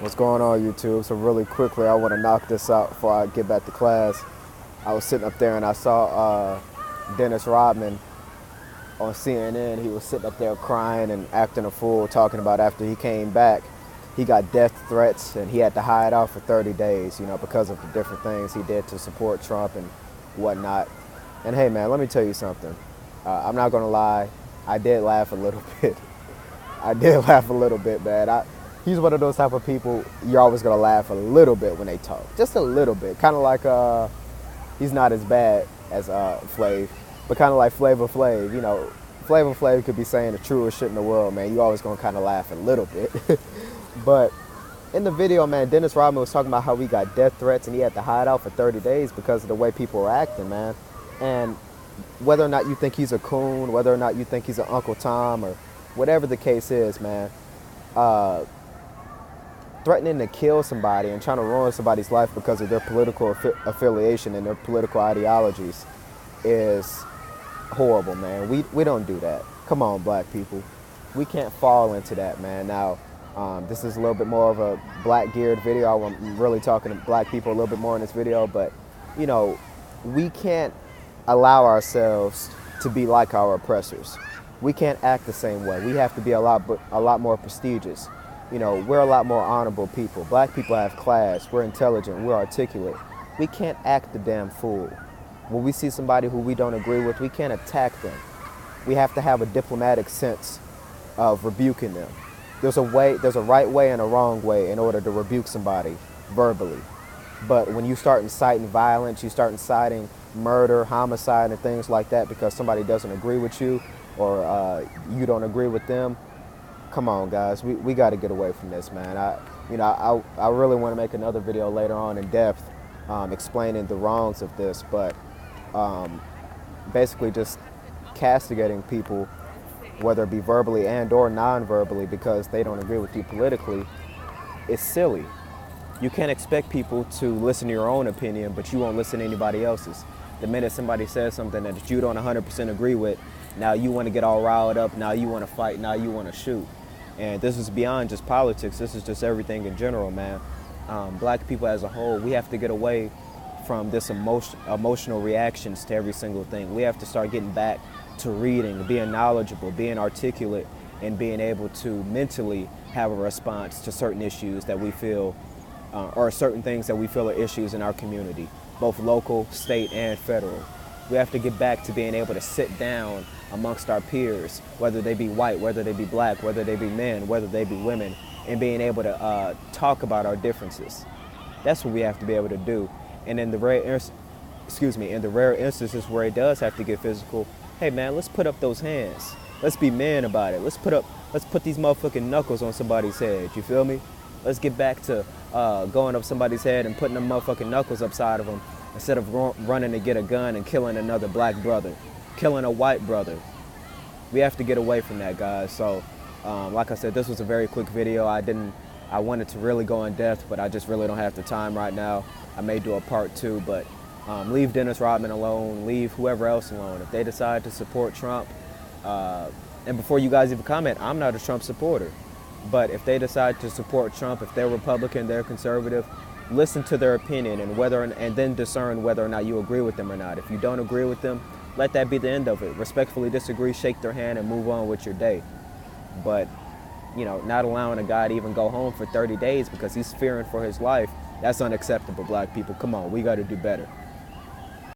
What's going on, YouTube? So really quickly, I want to knock this out before I get back to class. I was sitting up there and I saw Dennis Rodman on CNN. He was sitting up there crying and acting a fool, talking about after he came back, he got death threats and he had to hide out for 30 days, because of the different things he did to support Trump and whatnot. And hey, man, let me tell you something. I'm not going to lie. I did laugh a little bit. I did laugh a little bit, man. He's one of those type of people you're always going to laugh a little bit when they talk. Just a little bit. Kind of like he's not as bad as Flav, but kind of like Flavor Flav. Flavor Flav could be saying the truest shit in the world, man. You always going to kind of laugh a little bit. But in the video, man, Dennis Rodman was talking about how he got death threats and he had to hide out for 30 days because of the way people were acting, man. And whether or not you think he's a coon, whether or not you think he's an Uncle Tom, or whatever the case is, man, threatening to kill somebody and trying to ruin somebody's life because of their political affiliation and their political ideologies is horrible, man. We don't do that. Come on, black people. We can't fall into that, man. Now, this is a little bit more of a black geared video. I'm really talking to black people a little bit more in this video, but, we can't allow ourselves to be like our oppressors. We can't act the same way. We have to be a lot more prestigious. We're a lot more honorable people. Black people have class. We're intelligent. We're articulate. We can't act the damn fool. When we see somebody who we don't agree with, we can't attack them. We have to have a diplomatic sense of rebuking them. There's a right way and a wrong way in order to rebuke somebody verbally. But when you start inciting violence, you start inciting murder, homicide, and things like that because somebody doesn't agree with you or you don't agree with them, come on, guys. We got to get away from this, man. I really want to make another video later on in depth explaining the wrongs of this, but basically just castigating people, whether it be verbally and or non-verbally, because they don't agree with you politically, is silly. You can't expect people to listen to your own opinion, but you won't listen to anybody else's. The minute somebody says something that you don't 100% agree with, now you want to get all riled up, now you want to fight, now you want to shoot. And this is beyond just politics, this is just everything in general, man. Black people as a whole, we have to get away from this emotional reactions to every single thing. We have to start getting back to reading, being knowledgeable, being articulate, and being able to mentally have a response to certain issues that we feel, or certain things that we feel are issues in our community, both local, state, and federal. We have to get back to being able to sit down amongst our peers, whether they be white, whether they be black, whether they be men, whether they be women, and being able to talk about our differences. That's what we have to be able to do. And in the rare instances where it does have to get physical, hey man, let's put up those hands. Let's be men about it. Let's put these motherfucking knuckles on somebody's head. You feel me? Let's get back to going up somebody's head and putting them motherfucking knuckles upside of them instead of running to get a gun and killing another black brother, killing a white brother. We have to get away from that, guys. So, like I said, this was a very quick video. I wanted to really go in depth, but I just really don't have the time right now. I may do a part 2, but leave Dennis Rodman alone. Leave whoever else alone. If they decide to support Trump, and before you guys even comment, I'm not a Trump supporter. But if they decide to support Trump, if they're Republican, they're conservative, listen to their opinion and then discern whether or not you agree with them or not. If you don't agree with them, let that be the end of it. Respectfully disagree, shake their hand, and move on with your day. But, not allowing a guy to even go home for 30 days because he's fearing for his life, that's unacceptable, black people. Come on, we got to do better.